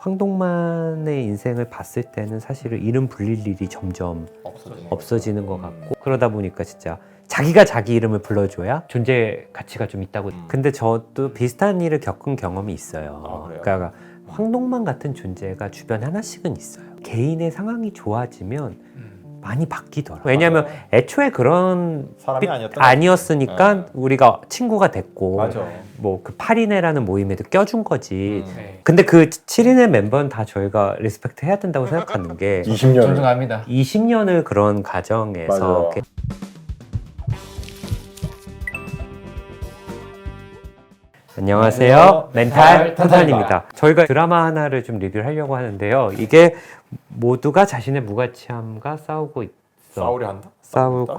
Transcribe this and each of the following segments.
황동만의 인생을 봤을 때는 사실은 이름 불릴 일이 점점 없어지는 것 같고, 그러다 보니까 진짜 자기가 자기 이름을 불러줘야 존재 가치가 좀 있다고. 근데 저도 비슷한 일을 겪은 경험이 있어요. 그러니까 황동만 같은 존재가 주변에 하나씩은 있어요. 개인의 상황이 좋아지면 많이 바뀌더라고요. 왜냐하면 애초에 그런 사람이 아니었으니까 우리가 친구가 됐고, 맞아. 뭐 그 8인회라는 모임에도 껴준 거지. 근데 그 7인회 멤버는 다 저희가 리스펙트 해야 된다고 생각하는 게 20년 존중합니다. 20년을 그런 과정에서 맞아. 안녕하세요. 멘탈 탄탄입니다. 저희가 드라마 하나를 좀 리뷰를 하려고 하는데요. 이게 모두가 자신의 무가치함과 싸우고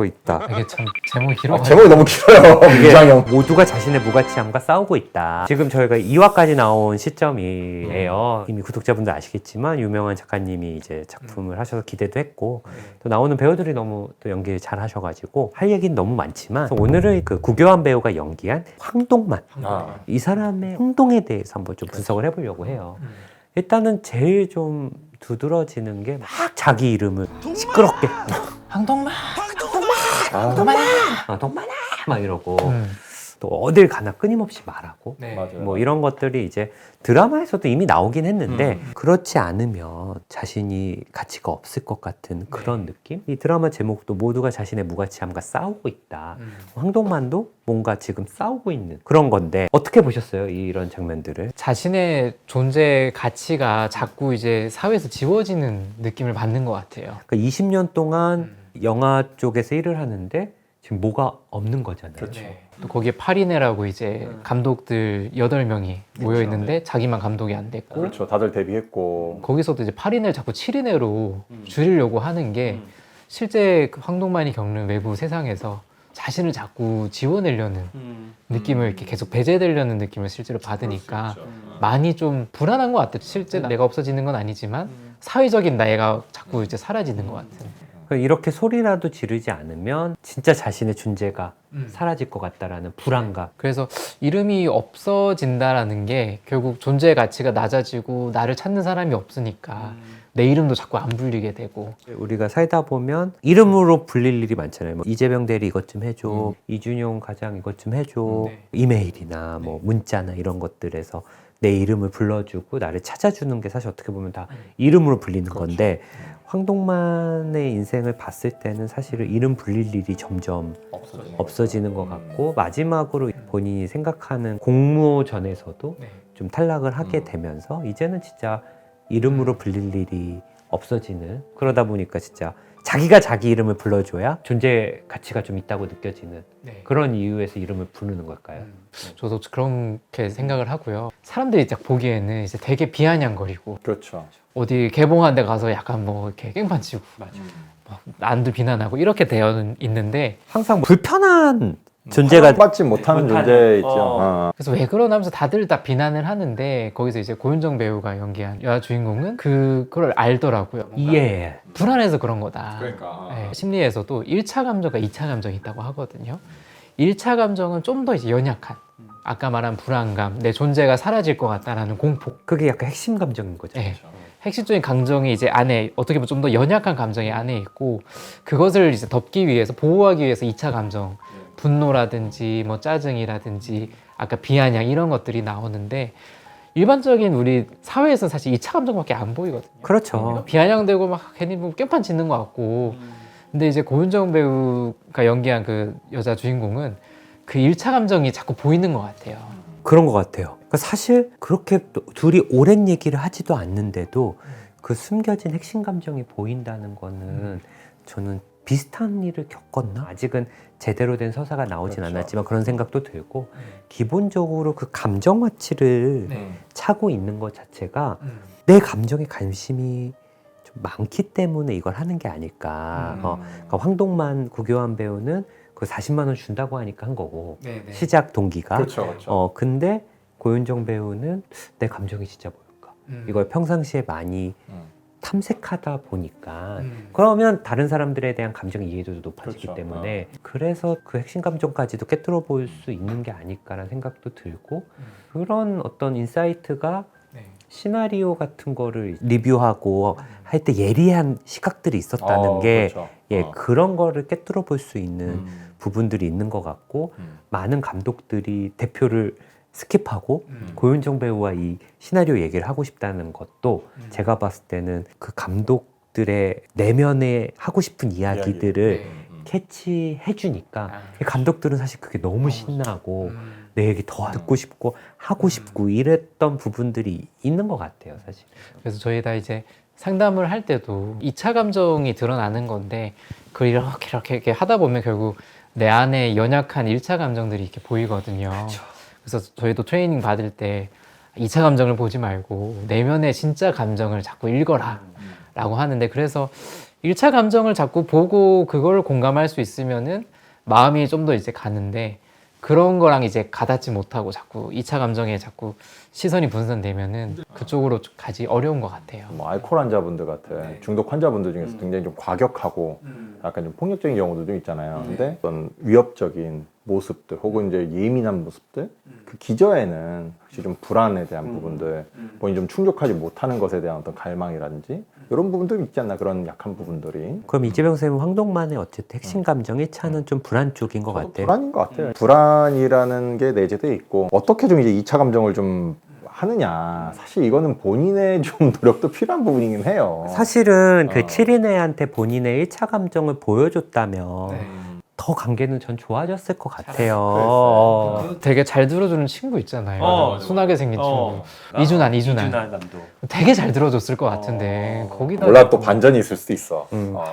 있다. 이게 참 제목이 길어. 제목이 너무 길어요. 이장형. 모두가 자신의 무가치함과 싸우고 있다. 지금 저희가 2화까지 나온 시점이에요. 이미 구독자분들 아시겠지만 유명한 작가님이 이제 작품을 하셔서 기대도 했고, 또 나오는 배우들이 너무 또 연기 잘 하셔가지고 할 얘기는 너무 많지만, 오늘은 그 구교환 배우가 연기한 황동만, 이 사람의 행동에 대해서 한번 좀 분석을 해보려고 해요. 일단은 제일 좀 두드러지는 게 막 자기 이름을 시끄럽게 황동만. 동만아 막 이러고, 또 어딜 가나 끊임없이 말하고, 네. 맞아요. 뭐 이런 것들이 이제 드라마에서도 이미 나오긴 했는데, 그렇지 않으면 자신이 가치가 없을 것 같은 그런 느낌? 이 드라마 제목도 모두가 자신의 무가치함과 싸우고 있다. 황동만도 뭔가 지금 싸우고 있는 그런 건데, 어떻게 보셨어요? 이런 장면들을? 자신의 존재 가치가 자꾸 이제 사회에서 지워지는 느낌을 받는 것 같아요. 그러니까 20년 동안 영화 쪽에서 일을 하는데 지금 뭐가 없는 거잖아요. 그렇죠. 또 거기에 8인회라고 이제 감독들 8명이 모여 있는데 자기만 감독이 안 됐고, 그렇죠. 다들 데뷔했고. 거기서도 이제 8인회를 자꾸 7인회로 줄이려고 하는 게 실제 그 황동만이 겪는 외부 세상에서 자신을 자꾸 지워내려는 느낌을 이렇게 계속 배제되려는 느낌을 실제로 받으니까 많이 좀 불안한 것 같아요. 실제 내가 없어지는 건 아니지만 사회적인 나애가 자꾸 이제 사라지는 것 같은. 이렇게 소리라도 지르지 않으면 진짜 자신의 존재가 사라질 것 같다라는 불안감. 그래서 이름이 없어진다라는 게 결국 존재의 가치가 낮아지고 나를 찾는 사람이 없으니까 내 이름도 자꾸 안 불리게 되고. 우리가 살다 보면 이름으로 불릴 일이 많잖아요. 뭐 이재명 대리 이것 좀 해줘, 이준용 과장 이것 좀 해줘, 이메일이나 뭐 문자나 이런 것들에서 내 이름을 불러주고 나를 찾아주는 게 사실 어떻게 보면 다 이름으로 불리는 건데, 황동만의 인생을 봤을 때는 사실은 이름 불릴 일이 점점 없어지는 것 같고, 마지막으로 본인이 생각하는 공모전에서도 좀 탈락을 하게 되면서 이제는 진짜 이름으로 불릴 일이 없어지는, 그러다 보니까 진짜 자기가 자기 이름을 불러줘야 존재 가치가 좀 있다고 느껴지는 그런 이유에서 이름을 부르는 걸까요? 저도 그렇게 생각을 하고요. 사람들이 딱 보기에는 이제 되게 비아냥거리고, 그렇죠. 어디 개봉한 데 가서 약간 뭐 이렇게 깽판 치고 뭐 남들 비난하고 이렇게 되어 있는데, 항상 불편한 존재가 받지 못하는 존재 있죠. 그래서 왜 그러나 하면서 다들 다 비난을 하는데, 거기서 이제 고윤정 배우가 연기한 여자 주인공은 그걸 알더라고요. 이해해. 불안해서 그런 거다. 그러니까. 네, 심리에서도 1차 감정과 2차 감정이 있다고 하거든요. 1차 감정은 좀 더 이제 연약한, 아까 말한 불안감, 내 존재가 사라질 것 같다라는 공포. 그게 약간 핵심 감정인 거죠. 네. 핵심적인 감정이 이제 안에, 어떻게 보면 좀 더 연약한 감정이 안에 있고, 그것을 이제 덮기 위해서, 보호하기 위해서 2차 감정, 분노라든지 뭐 짜증이라든지 아까 비아냥 이런 것들이 나오는데, 일반적인 우리 사회에서 사실 2차 감정밖에 안 보이거든요. 그렇죠. 비아냥되고 막 괜히 뭐 깽판 치는 것 같고. 근데 이제 고윤정 배우가 연기한 그 여자 주인공은 그 1차 감정이 자꾸 보이는 것 같아요. 그런 것 같아요. 그러니까 사실 그렇게 둘이 오랜 얘기를 하지도 않는데도 그 숨겨진 핵심 감정이 보인다는 거는 저는 비슷한 일을 겪었나? 아직은 제대로 된 서사가 나오진 않았지만 그런 생각도 들고, 기본적으로 그 감정 와치를 차고 있는 것 자체가 내 감정에 관심이 좀 많기 때문에 이걸 하는 게 아닐까. 그러니까 황동만, 구교환 배우는 그 40만 원 준다고 하니까 한 거고, 시작 동기가. 그렇죠. 근데 고윤정 배우는 내 감정이 진짜 뭘까? 이걸 평상시에 많이 탐색하다 보니까 그러면 다른 사람들에 대한 감정 이해도도 높아지기 그렇죠. 때문에 그래서 그 핵심 감정까지도 꿰뚫어 볼 수 있는 게 아닐까라는 생각도 들고, 그런 어떤 인사이트가 시나리오 같은 거를 리뷰하고 할 때 예리한 시각들이 있었다는 게 그렇죠. 예, 그런 거를 꿰뚫어 볼 수 있는 부분들이 있는 것 같고 음. 많은 감독들이 대표를 스킵하고 고윤정 배우와 이 시나리오 얘기를 하고 싶다는 것도 제가 봤을 때는 그 감독들의 내면에 하고 싶은 이야기들을 네. 캐치해 주니까 아, 감독들은 사실 그게 너무 신나고 내 얘기 더 듣고 싶고 하고 싶고 이랬던 부분들이 있는 것 같아요, 사실. 그래서 저희 다 이제 상담을 할 때도 2차 감정이 드러나는 건데 그걸 이렇게 하다 보면 결국 내 안에 연약한 1차 감정들이 이렇게 보이거든요. 그래서 저희도 트레이닝 받을 때 2차 감정을 보지 말고 내면의 진짜 감정을 자꾸 읽어라 라고 하는데, 그래서 1차 감정을 자꾸 보고 그걸 공감할 수 있으면은 마음이 좀 더 이제 가는데, 그런 거랑 이제 가닿지 못하고 자꾸 2차 감정에 자꾸 시선이 분산되면은 그쪽으로 가기 어려운 것 같아요. 뭐 알코올 환자분들 같은 중독 환자분들 중에서 굉장히 좀 과격하고 약간 좀 폭력적인 경우도 좀 있잖아요. 근데 어떤 위협적인 모습들 혹은 이제 예민한 모습들, 그 기저에는 확실히 좀 불안에 대한 부분들, 본인이 좀 충족하지 못하는 것에 대한 어떤 갈망이라든지 이런 부분들이 있지 않나, 그런 약한 부분들이. 그럼 이재명 선생님 황동만의 어쨌든 핵심 감정 1차는 좀 불안 쪽인 것 저도 같아요. 불안인 것 같아요. 불안이라는 게 내재돼 있고 어떻게 좀 이제 2차 감정을 좀 하느냐, 사실 이거는 본인의 좀 노력도 필요한 부분이긴 해요. 사실은 그 7인애한테 본인의 1차 감정을 보여줬다면 네. 더 관계는 전 좋아졌을 것 같아요. 그랬어요. 되게 잘 들어주는 친구 있잖아요. 순하게 생긴 친구. 이준환. 감독. 되게 잘 들어줬을 것 같은데 거기다 몰라, 또 반전이 있을 수도 있어.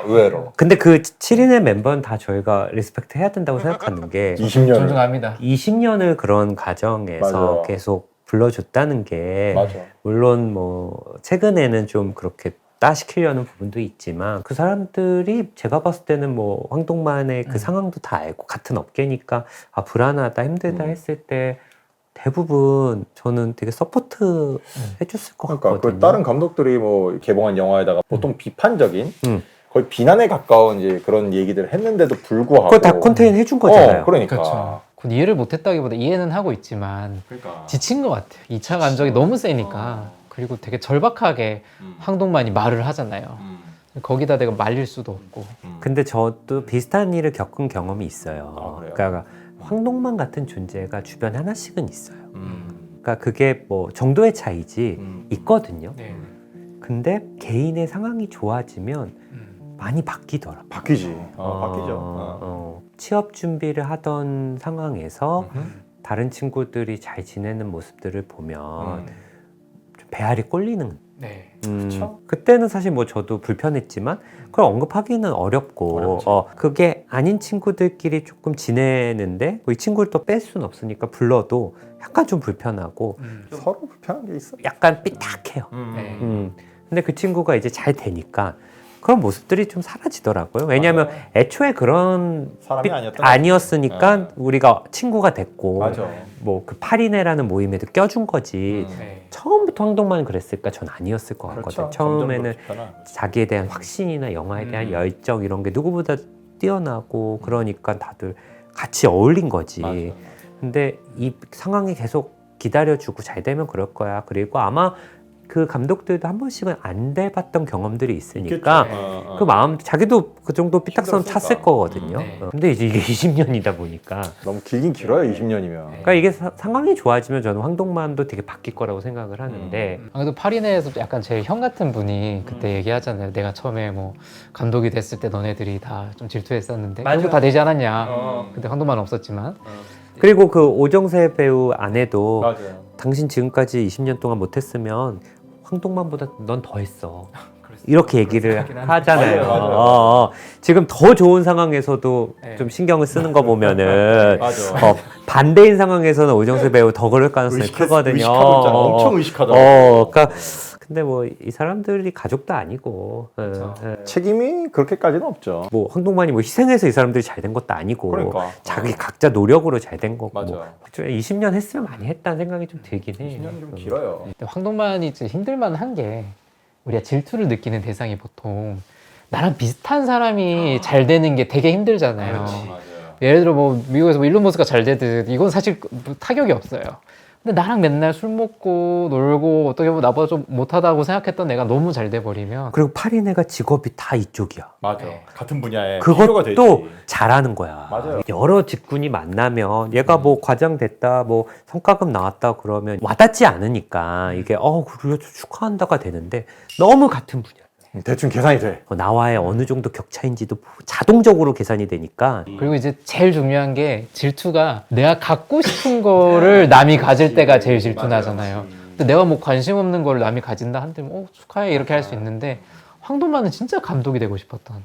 의외로. 근데 그 7인의 멤버는 다 저희가 리스펙트 해야 된다고 생각하는 게 20년. 존중합니다. 20년을 그런 과정에서 맞아요. 계속 불러줬다는 게 맞아. 물론 뭐 최근에는 좀 그렇게 따시키려는 부분도 있지만 그 사람들이 제가 봤을 때는 뭐 황동만의 그 상황도 다 알고 같은 업계니까 아 불안하다 힘들다 했을 때 대부분 저는 되게 서포트 해줬을 것 그러니까 같거든요. 그 다른 감독들이 뭐 개봉한 영화에다가 보통 비판적인 음. 거의 비난에 가까운 이제 그런 얘기들을 했는데도 불구하고 그거 다 컨테인 해준 거잖아요. 그러니까. 그렇죠. 그건 이해를 못했다기보다 이해는 하고 있지만 그러니까. 지친 것 같아요. 2차 감정이 너무 세니까. 그리고 되게 절박하게 황동만이 말을 하잖아요. 거기다 내가 말릴 수도 없고. 근데 저도 비슷한 일을 겪은 경험이 있어요. 아, 그래요? 그러니까 황동만 같은 존재가 주변에 하나씩은 있어요. 그러니까 그게 뭐 정도의 차이지 있거든요. 네. 근데 개인의 상황이 좋아지면 많이 바뀌더라. 바뀌지. 바뀌죠. 취업 준비를 하던 상황에서 다른 친구들이 잘 지내는 모습들을 보면 좀 배알이 꼴리는. 네. 그때는 사실 뭐 저도 불편했지만 그걸 언급하기는 어렵고 어렵지. 그게 아닌 친구들끼리 조금 지내는데 뭐이 친구를 또 뺄 수는 없으니까 불러도 약간 좀 불편하고 서로 불편한 게 있어. 약간 삐딱해요. 네. 근데 그 친구가 이제 잘 되니까 그런 모습들이 좀 사라지더라고요. 왜냐하면 애초에 그런 사람이 아니었던 아니었으니까 네. 우리가 친구가 됐고 맞아. 뭐 그 8인회라는 모임에도 껴준 거지 네. 처음부터 황동만은 그랬을까? 전 아니었을 것 같거든요. 그렇죠. 처음에는 점점 더 불편한. 자기에 대한 확신이나 영화에 대한 열정 이런 게 누구보다 뛰어나고 그러니까 다들 같이 어울린 거지. 맞아. 근데 이 상황이 계속 기다려주고 잘 되면 그럴 거야. 그리고 아마 그 감독들도 한 번씩은 안 돼봤던 경험들이 있으니까 있겠죠. 그 마음 자기도 그 정도 삐딱선 힘들었으니까. 찼을 거거든요. 네. 근데 이제 이게 20년이다 보니까 너무 길긴 길어요. 20년이면. 그러니까 이게 상황이 좋아지면 저는 황동만도 되게 바뀔 거라고 생각을 하는데 그래도 8인회에서 약간 제일 형 같은 분이 그때 얘기하잖아요. 내가 처음에 뭐 감독이 됐을 때 너네들이 다 좀 질투했었는데 맞아. 그거 다 되지 않았냐. 그때 황동만 없었지만. 그리고 그 오정세 배우 아내도 맞아요. 당신 지금까지 20년 동안 못했으면 황동만보다 넌 더 했어. 이렇게 얘기를 하잖아요. 맞아요. 지금 더 좋은 상황에서도 네. 좀 신경을 쓰는 거 보면은 맞아. 반대인 상황에서는 오정세 배우 더 그럴 가능성이 크거든요. 의식하고 있잖아. 엄청 의식하더라고. 그러니까 근데 뭐 이 사람들이 가족도 아니고 그렇죠. 책임이 그렇게까지는 없죠. 뭐 황동만이 뭐 희생해서 이 사람들이 잘 된 것도 아니고 그러니까. 자기 각자 노력으로 잘 된 거고 맞아. 뭐 20년 했으면 많이 했다는 생각이 좀 들긴 해. 20년이 좀 길어요. 근데 황동만이 이제 힘들만 한 게 우리가 질투를 느끼는 대상이 보통 나랑 비슷한 사람이 잘 되는 게 되게 힘들잖아요. 맞아요. 예를 들어 뭐 미국에서 뭐 일론 머스크가 잘 되듯 이건 사실 뭐 타격이 없어요. 근데 나랑 맨날 술 먹고 놀고 어떻게 보면 나보다 좀 못하다고 생각했던 애가 너무 잘 돼버리면 그리고 파린 애가 직업이 다 이쪽이야. 맞아. 네. 같은 분야에 비교가 되지. 그것도 잘하는 거야. 맞아요. 여러 직군이 만나면 얘가 뭐 과장 됐다, 뭐 성과급 나왔다 그러면 와닿지 않으니까 이게 그래 축하한다가 되는데 너무 같은 분야. 대충 계산이 돼. 나와의 어느 정도 격차인지도 자동적으로 계산이 되니까 그리고 이제 제일 중요한 게 질투가 내가 갖고 싶은 거를 남이 가질 때가 제일 질투나잖아요. 근데 내가 뭐 관심 없는 거를 남이 가진다 한데 축하해 이렇게 할 수 있는데 황동만은 진짜 감독이 되고 싶었던.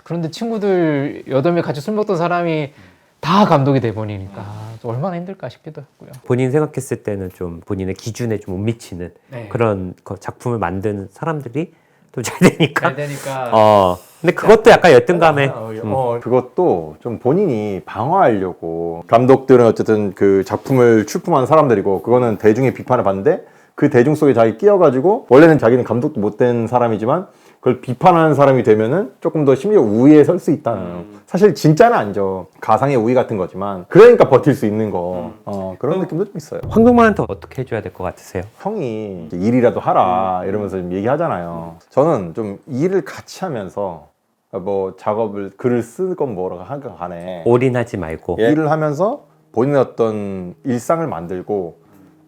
그런데 친구들 8명 같이 술 먹던 사람이 다 감독이 돼버리니까 좀 얼마나 힘들까 싶기도 했고요. 본인 생각했을 때는 좀 본인의 기준에 좀 못 미치는 그런 작품을 만드는 사람들이 또 잘 되니까. 근데 그것도 약간 열등감에. 그것도 좀 본인이 방어하려고 감독들은 어쨌든 그 작품을 출품한 사람들이고 그거는 대중의 비판을 받는데 그 대중 속에 자기 끼어가지고 원래는 자기는 감독도 못된 사람이지만 그걸 비판하는 사람이 되면은 조금 더 심리적 우위에 설 수 있다는 사실 진짜는 아니죠. 가상의 우위 같은 거지만 그러니까 버틸 수 있는 거 그런 느낌도 좀 있어요. 황동만한테 어떻게 해줘야 될 것 같으세요? 형이 이제 일이라도 하라 이러면서 좀 얘기하잖아요. 저는 좀 일을 같이 하면서 뭐 작업을 글을 쓰건 뭐라고 하건 간에 올인하지 말고. 일을 하면서 본인의 어떤 일상을 만들고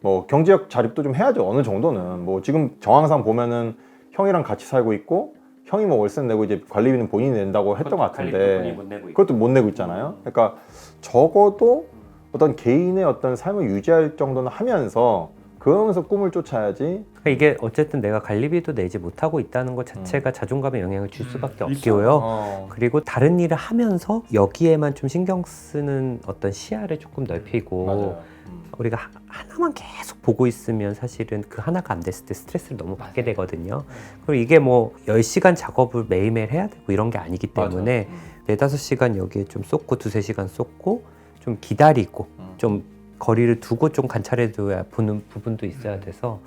뭐 경제적 자립도 좀 해야죠. 어느 정도는 뭐 지금 정황상 보면은 형이랑 같이 살고 있고 형이 뭐 월세 내고 이제 관리비는 본인이 낸다고 했던 것 같은데 그것도 못 내고 있잖아요. 그러니까 적어도 어떤 개인의 어떤 삶을 유지할 정도는 하면서 그러면서 꿈을 쫓아야지. 그러니까 이게 어쨌든 내가 관리비도 내지 못하고 있다는 것 자체가 자존감에 영향을 줄 수밖에 없고요. 그리고 다른 일을 하면서 여기에만 좀 신경 쓰는 어떤 시야를 조금 넓히고 맞아요. 우리가 하나만 계속 보고 있으면 사실은 그 하나가 안 됐을 때 스트레스를 너무 받게 되거든요. 그리고 이게 뭐 10시간 작업을 매일매일 해야 되고 이런 게 아니기 때문에 4-5시간 여기에 좀 쏟고 2-3시간 쏟고 좀 기다리고 좀 거리를 두고 좀 관찰해둬야 보는 부분도 있어야 돼서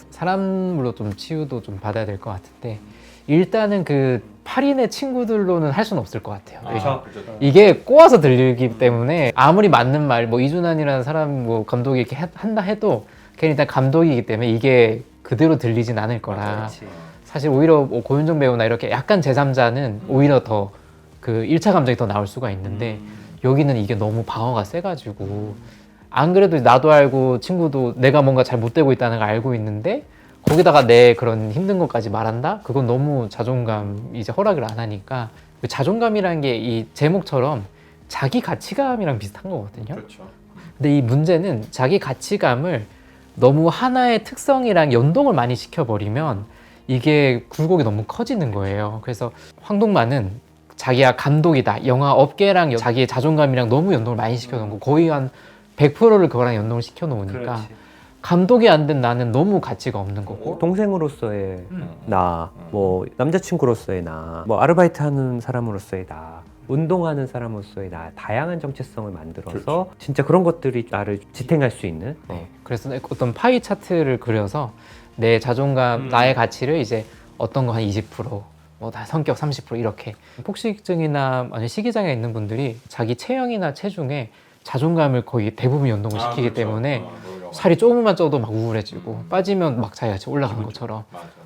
사람으로 좀 치유도 좀 받아야 될 것 같은데 일단은 그 8인의 친구들로는 할 수는 없을 것 같아요. 이게 꼬아서 들리기 때문에 아무리 맞는 말, 뭐 이준환이라는 사람 뭐 감독이 이렇게 한다 해도 걔는 일단 감독이기 때문에 이게 그대로 들리진 않을 거라. 사실 오히려 뭐 고윤정 배우나 이렇게 약간 제3자는 오히려 더 그 1차 감정이 더 나올 수가 있는데 여기는 이게 너무 방어가 세가지고 안 그래도 나도 알고 친구도 내가 뭔가 잘 못되고 있다는 걸 알고 있는데 거기다가 내 그런 힘든 것까지 말한다? 그건 너무 자존감 이제 허락을 안 하니까 그 자존감이라는 게 이 제목처럼 자기 가치감이랑 비슷한 거거든요. 근데 이 문제는 자기 가치감을 너무 하나의 특성이랑 연동을 많이 시켜버리면 이게 굴곡이 너무 커지는 거예요. 그래서 황동만은 자기가 감독이다. 영화 업계랑 자기의 자존감이랑 너무 연동을 많이 시켜놓은 거 거의 한 100%를 그거랑 연동을 시켜놓으니까 감독이 안 된 나는 너무 가치가 없는 거고 동생으로서의 나, 뭐 남자친구로서의 나, 뭐 아르바이트 하는 사람으로서의 나, 운동하는 사람으로서의 나, 다양한 정체성을 만들어서 진짜 그런 것들이 나를 지탱할 수 있는. 그래서 어떤 파이 차트를 그려서 내 자존감, 나의 가치를 이제 어떤 거 한 20%, 뭐 다 성격 30% 이렇게 폭식증이나 아니 식이장애 있는 분들이 자기 체형이나 체중에 자존감을 거의 대부분 연동을 시키기 때문에 살이 조금만 쪄도 막 우울해지고 빠지면 막 자기가 올라가는 것처럼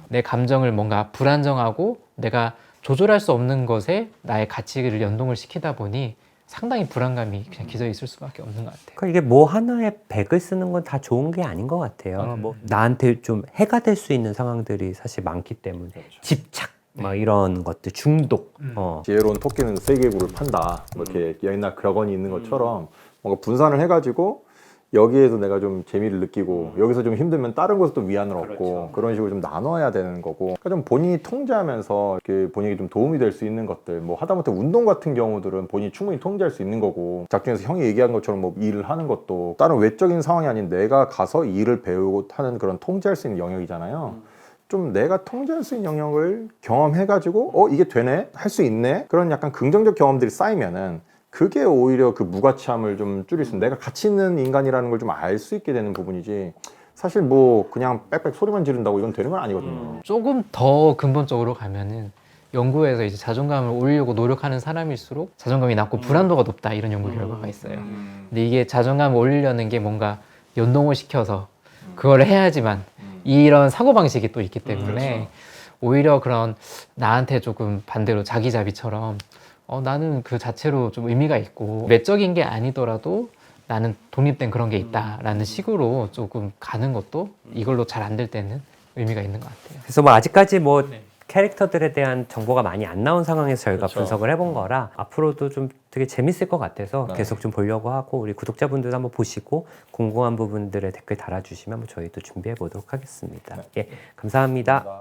내 감정을 뭔가 불안정하고 내가 조절할 수 없는 것에 나의 가치를 연동을 시키다 보니 상당히 불안감이 그냥 기저에 있을 수밖에 없는 것 같아요. 그러니까 이게 뭐 하나에 100을 쓰는 건 다 좋은 게 아닌 것 같아요. 뭐 나한테 좀 해가 될 수 있는 상황들이 사실 많기 때문에 집착 막 이런 것들 중독. 지혜로운 토끼는 세계구를 판다. 뭐 이렇게 옛날 격언이 있는 것처럼 뭔가 분산을 해가지고 여기에서 내가 좀 재미를 느끼고 여기서 좀 힘들면 다른 곳에서 또 위안을 얻고 그런 식으로 좀 나눠야 되는 거고 그러니까 좀 본인이 통제하면서 이렇게 본인에게 좀 도움이 될 수 있는 것들 뭐 하다못해 운동 같은 경우들은 본인이 충분히 통제할 수 있는 거고 작중에서 형이 얘기한 것처럼 뭐 일을 하는 것도 다른 외적인 상황이 아닌 내가 가서 일을 배우고 하는 그런 통제할 수 있는 영역이잖아요. 좀 내가 통제할 수 있는 영역을 경험해가지고 이게 되네? 할 수 있네? 그런 약간 긍정적 경험들이 쌓이면은 그게 오히려 그 무가치함을 좀 줄일 수 있는 내가 가치 있는 인간이라는 걸 좀 알 수 있게 되는 부분이지 사실 뭐 그냥 빽빽 소리만 지른다고 이건 되는 건 아니거든요. 조금 더 근본적으로 가면은 연구에서 이제 자존감을 올리려고 노력하는 사람일수록 자존감이 낮고 불안도가 높다 이런 연구 결과가 있어요. 근데 이게 자존감을 올리려는 게 뭔가 연동을 시켜서 그거를 해야지만 이런 사고방식이 또 있기 때문에 오히려 그런 나한테 조금 반대로 자기자비처럼 나는 그 자체로 좀 의미가 있고 외적인 게 아니더라도 나는 독립된 그런 게 있다라는 식으로 조금 가는 것도 이걸로 잘 안 될 때는 의미가 있는 것 같아요. 그래서 뭐 아직까지 뭐 캐릭터들에 대한 정보가 많이 안 나온 상황에서 저희가 그렇죠. 분석을 해본 거라 앞으로도 좀 되게 재밌을 것 같아서 네. 계속 좀 보려고 하고 우리 구독자분들도 한번 보시고 궁금한 부분들의 댓글 달아주시면 저희도 준비해 보도록 하겠습니다. 예, 감사합니다.